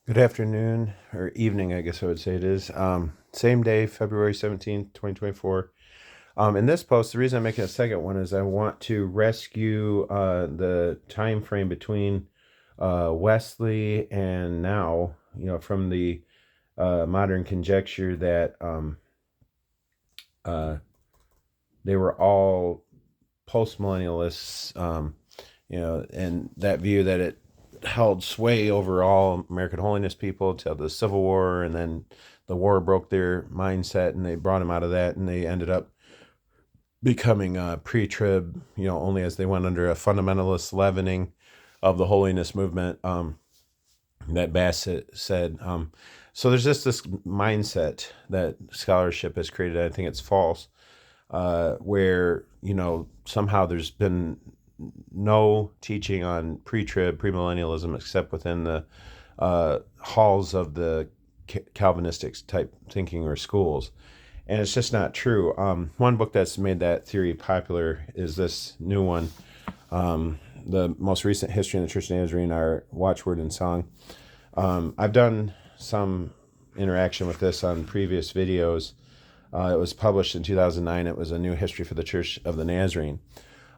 Good afternoon, or evening, I guess I would say it is. Same day, February 17th, 2024. In this post, the reason I'm making a second one is I want to rescue the time frame between Wesley and now, from the modern conjecture that uh, they were all postmillennialists, and that view that it held sway over all American holiness people till the Civil War, and then the war broke their mindset, and they brought them out of that, and they ended up becoming pre-trib, only as they went under a fundamentalist leavening of the holiness movement. That Bassett said. So there's just this mindset that scholarship has created. I think it's false, where somehow there's been no teaching on pre-trib premillennialism except within the halls of the Calvinistic type thinking or schools, and it's just not true. One book that's made that theory popular is this new one, the most recent History in the Church of Nazarene, our watchword and song. I've done some interaction with this on previous videos. It was published in 2009. It was a new history for the Church of the Nazarene.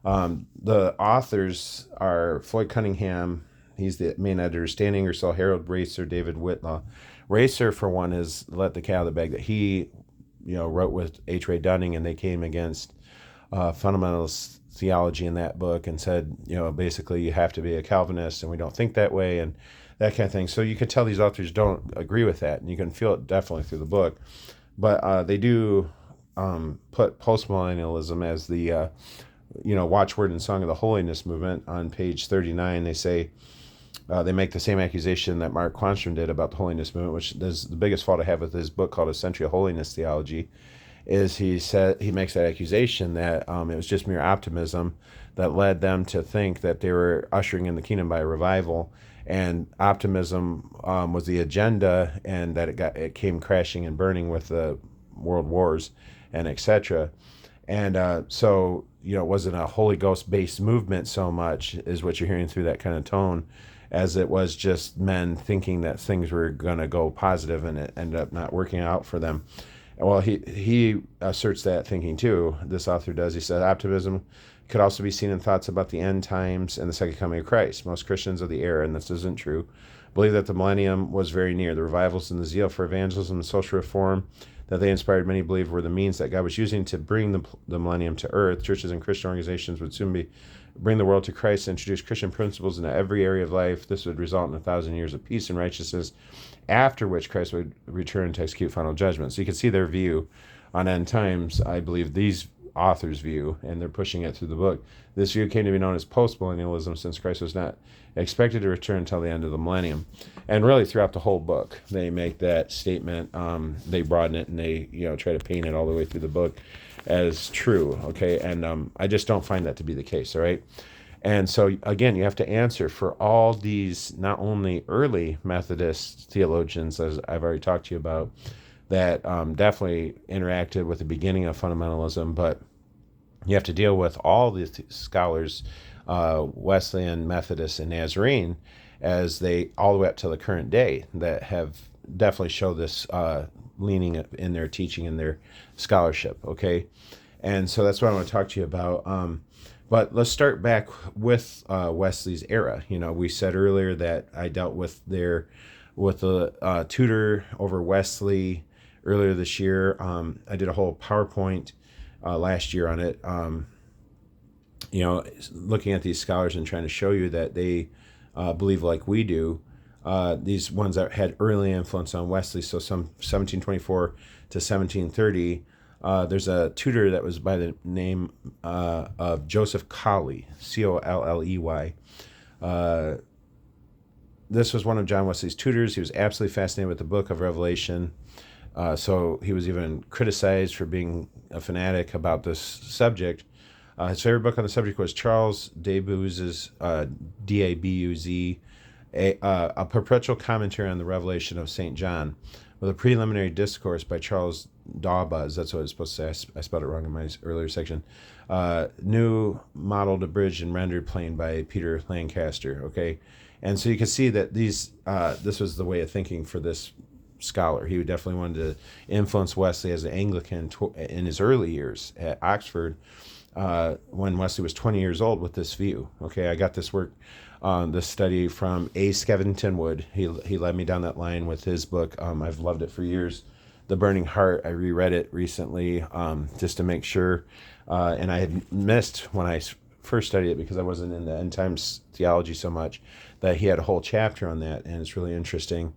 The authors are Floyd Cunningham. He's the main editor. Stan Ingersoll, Harold Racer, David Whitlaw. Racer, for one, has let the cat out of the bag that he, wrote with H. Ray Dunning, and they came against fundamentalist theology in that book and said, basically you have to be a Calvinist, and we don't think that way, and that kind of thing. So you could tell these authors don't agree with that, and you can feel it definitely through the book. But they do put postmillennialism as the watchword and song of the holiness movement. On page 39, they say they make the same accusation that Mark Quanstrom did about the holiness movement, which is the biggest fault I have with his book called A Century of Holiness Theology, is he makes that accusation that it was just mere optimism that led them to think that they were ushering in the kingdom by a revival, and optimism was the agenda, and that it came crashing and burning with the world wars and etc. And so it wasn't a Holy Ghost based movement so much, is what you're hearing through that kind of tone, as it was just men thinking that things were going to go positive, and it ended up not working out for them. Well, he asserts that thinking too. This author does. He said optimism could also be seen in thoughts about the end times and the second coming of Christ. Most Christians of the era, and this isn't true, believe that the millennium was very near. The revivals and the zeal for evangelism and social reform that they inspired many believe were the means that God was using to bring the millennium to earth. Churches and Christian organizations would soon bring the world to Christ and introduce Christian principles into every area of life. This would result in 1,000 years of peace and righteousness, after which Christ would return to execute final judgment. So you can see their view on end times. I believe these authors' view, and they're pushing it through the book. This view came to be known as postmillennialism, since Christ was not expected to return until the end of the millennium. And really, throughout the whole book, they make that statement. They broaden it, and they try to paint it all the way through the book as true. Okay, and I just don't find that to be the case. All right. And so, again, you have to answer for all these, not only early Methodist theologians, as I've already talked to you about, that definitely interacted with the beginning of fundamentalism, but you have to deal with all these scholars, Wesleyan, Methodist, and Nazarene, as they all the way up to the current day, that have definitely showed this leaning in their teaching and their scholarship. Okay, and so that's what I want to talk to you about. But let's start back with Wesley's era. We said earlier that I dealt with the Tudor over Wesley earlier this year. I did a whole PowerPoint last year on it. Looking at these scholars and trying to show you that they believe like we do. These ones that had early influence on Wesley, so some 1724 to 1730. There's a tutor that was by the name of Joseph Colley, Colley. This was one of John Wesley's tutors. He was absolutely fascinated with the book of Revelation. So he was even criticized for being a fanatic about this subject. His favorite book on the subject was Charles Dabuz's Dabuz, a perpetual commentary on the Revelation of St. John, with a preliminary discourse by Charles Dawbus. That's what it's supposed to say. I spelled it wrong in my earlier section. New, modeled, abridged, and rendered plain by Peter Lancaster. Okay, And so you can see that this was the way of thinking for this scholar. He definitely wanted to influence Wesley as an Anglican in his early years at Oxford, when Wesley was 20 years old with this view. Okay, I got this work, this study from A. Skevington Wood. He led me down that line with his book. I've loved it for years. The Burning Heart. I reread it recently, just to make sure. And I had missed when I first studied it because I wasn't in the end times theology so much, that he had a whole chapter on that, and it's really interesting.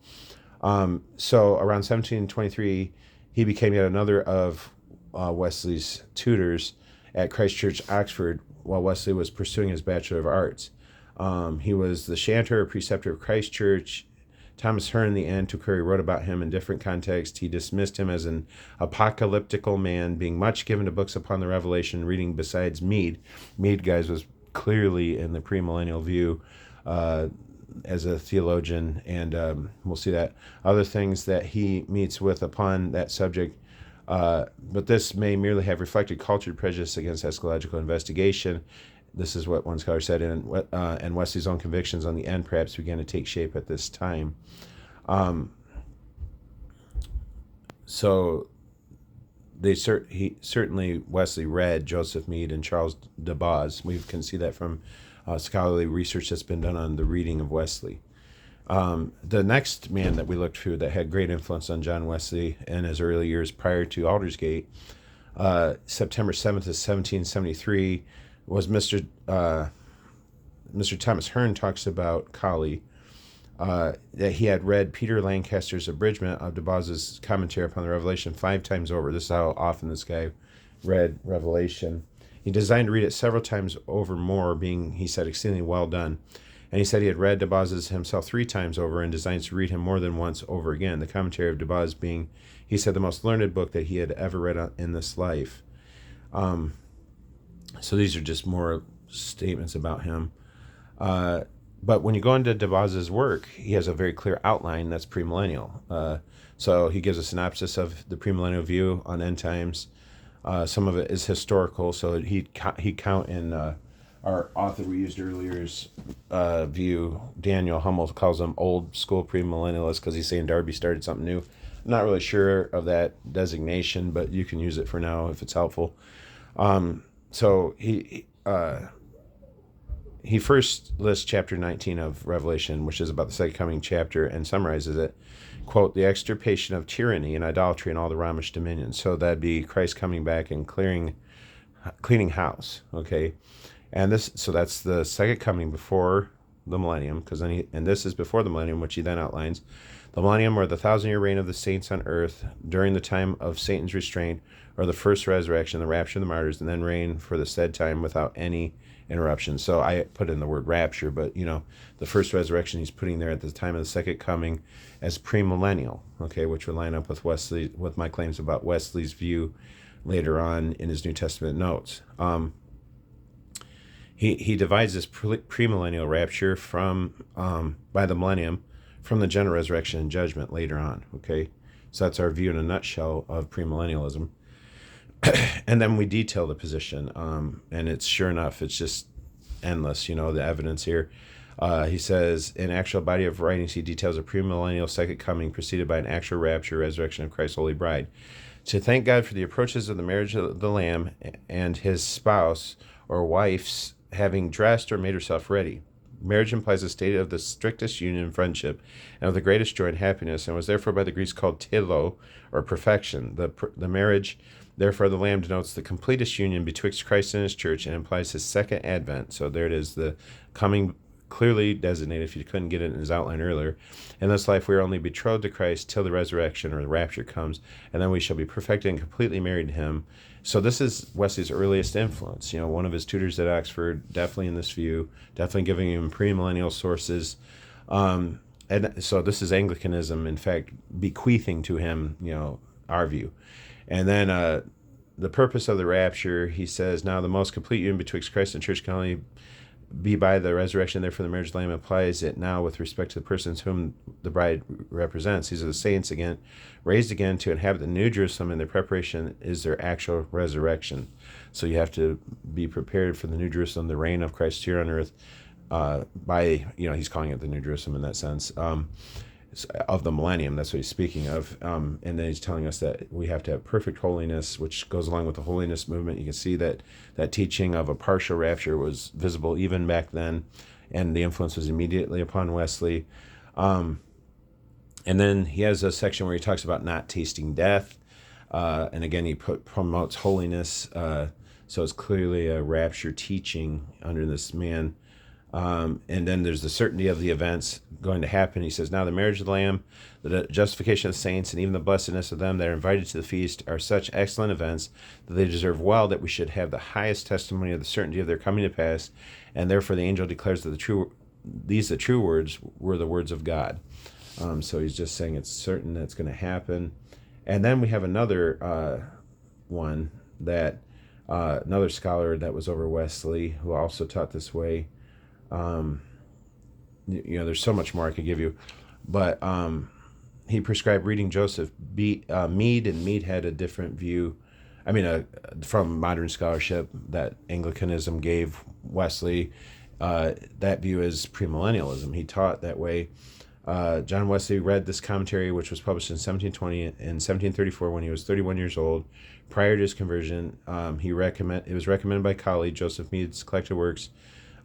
So around 1723, he became yet another of Wesley's tutors at Christ Church, Oxford, while Wesley was pursuing his Bachelor of Arts. He was the chanter or preceptor of Christ Church. Thomas Hearne, the antiquary, wrote about him in different contexts. He dismissed him as an apocalyptical man, being much given to books upon the Revelation, reading besides Mead. Mead, guys, was clearly in the premillennial view as a theologian, and we'll see that. Other things that he meets with upon that subject, but this may merely have reflected cultured prejudice against eschatological investigation. This is what one scholar said, and Wesley's own convictions on the end perhaps began to take shape at this time. So certainly Wesley read Joseph Mead and Charles de Boz. We can see that from scholarly research that's been done on the reading of Wesley. The next man that we looked through that had great influence on John Wesley in his early years prior to Aldersgate, September 7th of 1773, was Mr. Thomas Hearne. Talks about Colley, that he had read Peter Lancaster's abridgment of de Boz's commentary upon the Revelation 5 times over. This is how often this guy read Revelation. He designed to read it several times over more, being, he said, exceedingly well done. And he said he had read de Boz's himself 3 times over and designs to read him more than once over again. The commentary of de Boz being, he said, the most learned book that he had ever read in this life. So these are just more statements about him. But when you go into de Boz's work, he has a very clear outline that's premillennial. So he gives a synopsis of the premillennial view on end times. Some of it is historical, so he'd count in our author we used earlier's view. Daniel Hummel calls him old school premillennialist because he's saying Darby started something new. I'm not really sure of that designation, but you can use it for now if it's helpful. So he first lists chapter 19 of Revelation, which is about the second coming chapter, and summarizes it, quote, the extirpation of tyranny and idolatry in all the Romish dominions. So that'd be Christ coming back and cleaning house, okay? And so that's the second coming before the millennium, and this is before the millennium, which he then outlines. The millennium, or the 1,000-year reign of the saints on earth during the time of Satan's restraint, or the first resurrection, the rapture of the martyrs, and then reign for the said time without any interruption. So I put in the word rapture, but the first resurrection he's putting there at the time of the second coming as premillennial, okay, which would line up with my claims about Wesley's view later on in his New Testament notes. He divides this premillennial rapture by the millennium from the general resurrection and judgment later on, okay? So that's our view in a nutshell of premillennialism. And then we detail the position, and it's sure enough, it's just endless, the evidence here. He says, in actual body of writings, he details a premillennial second coming preceded by an actual rapture, resurrection of Christ's holy bride. To thank God for the approaches of the marriage of the Lamb and his spouse or wife's having dressed or made herself ready. Marriage implies a state of the strictest union and friendship and of the greatest joy and happiness, and was therefore by the Greeks called tilo, or perfection. The marriage, therefore, the Lamb denotes the completest union betwixt Christ and his church and implies his second advent. So there it is, the coming clearly designated, if you couldn't get it in his outline earlier. In this life we are only betrothed to Christ till the resurrection or the rapture comes, and then we shall be perfected and completely married to him. So this is Wesley's earliest influence. One of his tutors at Oxford, definitely in this view, definitely giving him premillennial sources. And so this is Anglicanism, in fact, bequeathing to him, our view. And then the purpose of the rapture, he says, now the most complete union betwixt Christ and church can only be by the resurrection, therefore the marriage of the Lamb applies it now with respect to the persons whom the bride represents. These are the saints again, raised again to inhabit the New Jerusalem, and their preparation is their actual resurrection. So you have to be prepared for the New Jerusalem, the reign of Christ here on earth, by, he's calling it the New Jerusalem in that sense, of the millennium. That's what he's speaking of. And then he's telling us that we have to have perfect holiness, which goes along with the holiness movement. You can see that teaching of a partial rapture was visible even back then, and the influence was immediately upon Wesley. And then he has a section where he talks about not tasting death. And again, he promotes holiness. So it's clearly a rapture teaching under this man. And then there's the certainty of the events going to happen. He says, now the marriage of the Lamb, the justification of the saints, and even the blessedness of them that are invited to the feast are such excellent events that they deserve well that we should have the highest testimony of the certainty of their coming to pass. And therefore the angel declares that the true words were the words of God. So he's just saying it's certain that's going to happen. And then we have another one that another scholar that was over Wesley who also taught this way. There's so much more I could give you, but he prescribed reading Joseph Mead, and Mead had a different view. I mean, from modern scholarship that Anglicanism gave Wesley, that view is premillennialism. He taught that way. John Wesley read this commentary, which was published in 1720 and 1734 when he was 31 years old. Prior to his conversion, it was recommended by colleague Joseph Mead's collected works,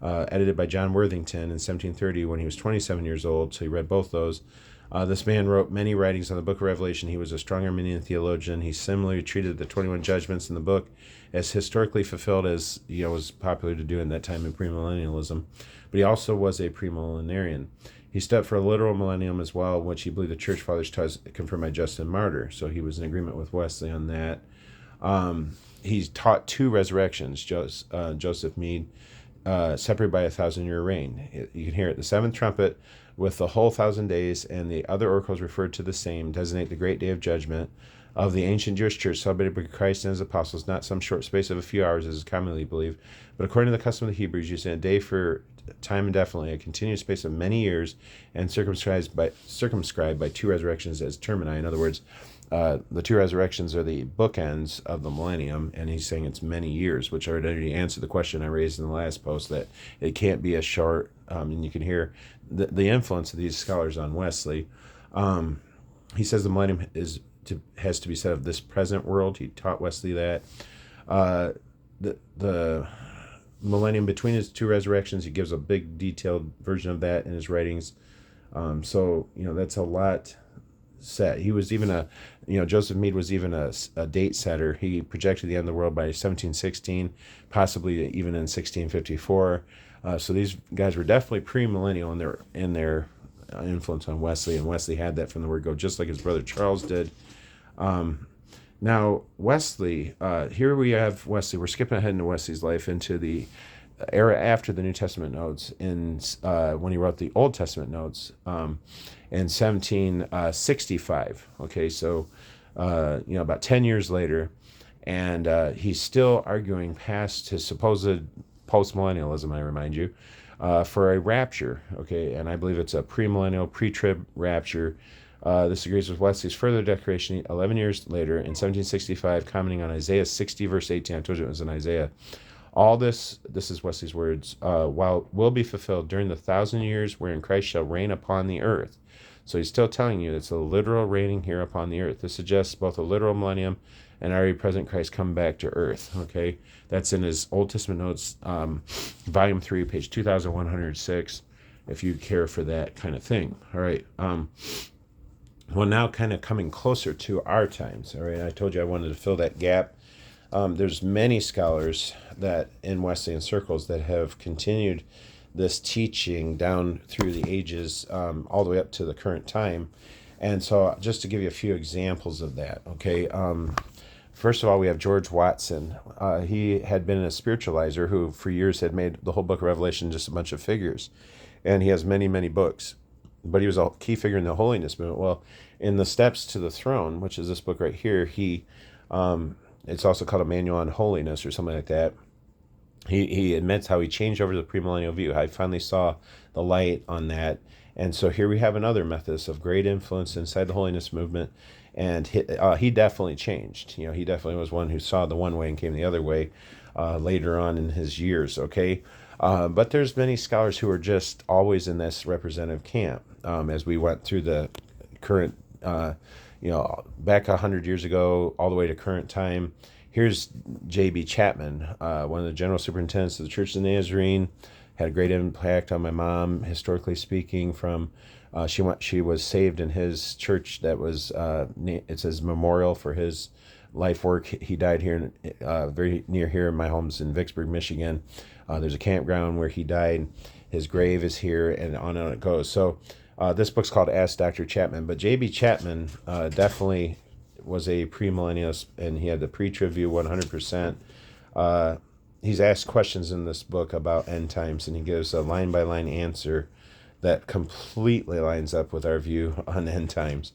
edited by John Worthington in 1730 when he was 27 years old, so he read both those. This man wrote many writings on the book of Revelation. He was a strong Arminian theologian. He similarly treated the 21 judgments in the book as historically fulfilled, as was popular to do in that time in premillennialism. But he also was a premillenarian. He stood for a literal millennium as well, which he believed the church fathers taught, confirmed by Justin Martyr. So he was in agreement with Wesley on that. He taught two resurrections, Joseph Mead, separated by 1,000-year reign. You can hear it. The seventh trumpet with the whole 1,000 days, and the other oracles referred to the same, designate the great day of judgment of the ancient Jewish church celebrated by Christ and his apostles, not some short space of a few hours as is commonly believed, but according to the custom of the Hebrews, using a day for time indefinitely, a continuous space of many years, and circumscribed by two resurrections as termini. In other words, the two resurrections are the bookends of the millennium, and he's saying it's many years, which already answered the question I raised in the last post, that it can't be a short, and you can hear the influence of these scholars on Wesley. He says the millennium has to be said of this present world. He taught Wesley that. The millennium between his two resurrections, he gives a big detailed version of that in his writings. So that's a lot set. He was even Joseph Mead was even a date setter. He projected the end of the world by 1716, possibly even in 1654. So these guys were definitely premillennial in their influence on Wesley, and Wesley had that from the word go, just like his brother Charles did. Now Wesley, here we have Wesley. We're skipping ahead into Wesley's life into the era after the New Testament notes, when he wrote the Old Testament notes in 1765. Okay, so about 10 years later, and he's still arguing past his supposed postmillennialism, I remind you, for a rapture. Okay, and I believe it's a premillennial, pre-trib rapture. This agrees with Wesley's further declaration 11 years later in 1765, commenting on Isaiah 60, verse 18. I told you it was in Isaiah. All this is Wesley's words, while will be fulfilled during the 1,000 years wherein Christ shall reign upon the earth. So he's still telling you it's a literal reigning here upon the earth. This suggests both a literal millennium and already present Christ come back to earth. Okay, that's in his Old Testament notes, volume 3, page 2106, if you care for that kind of thing. All right. Well, now kind of coming closer to our times. All right, I told you I wanted to fill that gap. There's many scholars that in Wesleyan circles that have continued this teaching down through the ages, all the way up to the current time. And so just to give you a few examples of that, okay, first of all, we have George Watson. He had been a spiritualizer who for years had made the whole book of Revelation just a bunch of figures. And he has many, many books. But he was a key figure in the holiness movement. Well, in the Steps to the Throne, which is this book right here, it's also called a Manual on Holiness or something like that. He admits how he changed over to the premillennial view. I finally saw the light on that. And so here we have another Methodist of great influence inside the holiness movement. And he definitely changed. He definitely was one who saw the one way and came the other way later on in his years, okay? But there's many scholars who are just always in this representative camp. As we went through the current, back 100 years ago, all the way to current time. Here's J.B. Chapman, one of the general superintendents of the Church of the Nazarene, had a great impact on my mom, historically speaking. She was saved in his church that was, it's his memorial for his life work. He died here, very near here. My home's in Vicksburg, Michigan. There's a campground where he died. His grave is here, and on it goes. So this book's called Ask Dr. Chapman. But J.B. Chapman definitely was a premillennialist, and he had the pre-trib view 100%. He's asked questions in this book about end times, and he gives a line-by-line answer that completely lines up with our view on end times.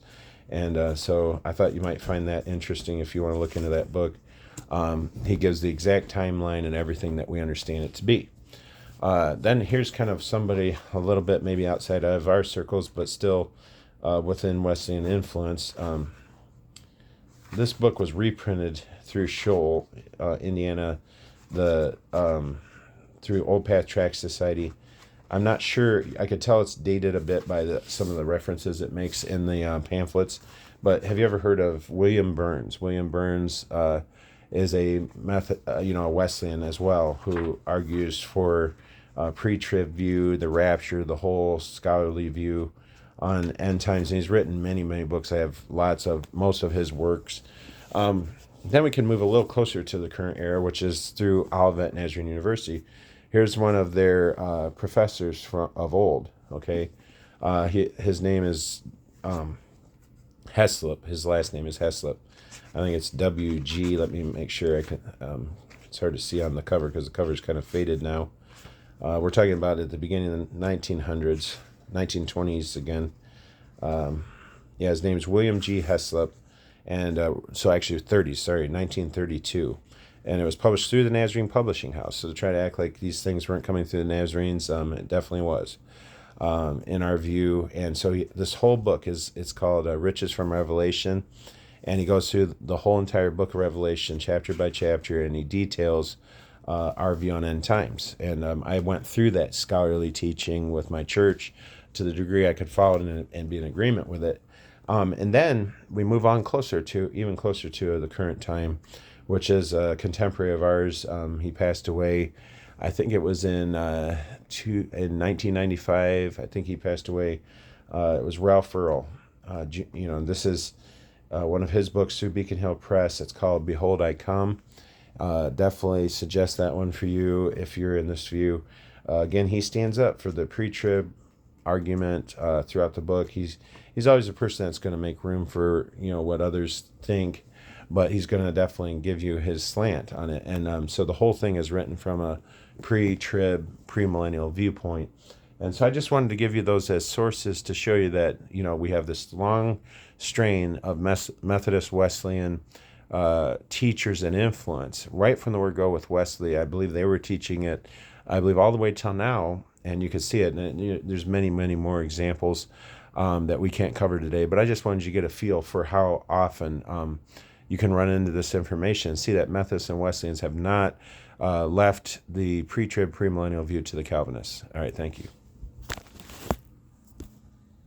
And so I thought you might find that interesting if you want to look into that book. He gives the exact timeline and everything that we understand it to be. Then here's kind of somebody a little bit maybe outside of our circles, but still within Wesleyan influence. This book was reprinted through Shoal, Indiana, through Old Path Tract Society. I'm not sure. I could tell it's dated a bit by some of the references it makes in the pamphlets. But have you ever heard of William Burns? William Burns is a Wesleyan as well, who argues for pre-trib view, the rapture, the whole scholarly view on end times. And he's written many, many books. I have most of his works. Then we can move a little closer to the current era, which is through Olivet Nazarene University. Here's one of their professors of old. Okay, his name is Heslop. His last name is Heslop. I think it's W.G. Let me make sure I can. It's hard to see on the cover because the cover's kind of faded now. We're talking about at the beginning of the 1900s, 1920s again. His name is William G. Heslop, and so actually 30s. Sorry, 1932. And it was published through the Nazarene Publishing House. So to try to act like these things weren't coming through the Nazarenes, it definitely was, in our view. And so this whole book it's called Riches from Revelation. And he goes through the whole entire book of Revelation, chapter by chapter, and he details our view on end times. And I went through that scholarly teaching with my church to the degree I could follow it and be in agreement with it. And then we move on even closer to the current time, which is a contemporary of ours. He passed away, I think it was in 1995. I think he passed away. It was Ralph Earl. This is one of his books through Beacon Hill Press. It's called Behold, I Come. Definitely suggest that one for you if you're in this view. Again, he stands up for the pre-trib argument throughout the book. He's always a person that's going to make room for what others think, but he's going to definitely give you his slant on it. And so the whole thing is written from a pre-trib, premillennial viewpoint. And so I just wanted to give you those as sources to show you that, we have this long strain of Methodist Wesleyan teachers and influence right from the word go with Wesley. I believe they were teaching it, all the way till now. And you can see it. And there's many, many more examples that we can't cover today. But I just wanted you to get a feel for how often you can run into this information and see that Methodists and Wesleyans have not left the pre-trib, premillennial view to the Calvinists. All right, thank you.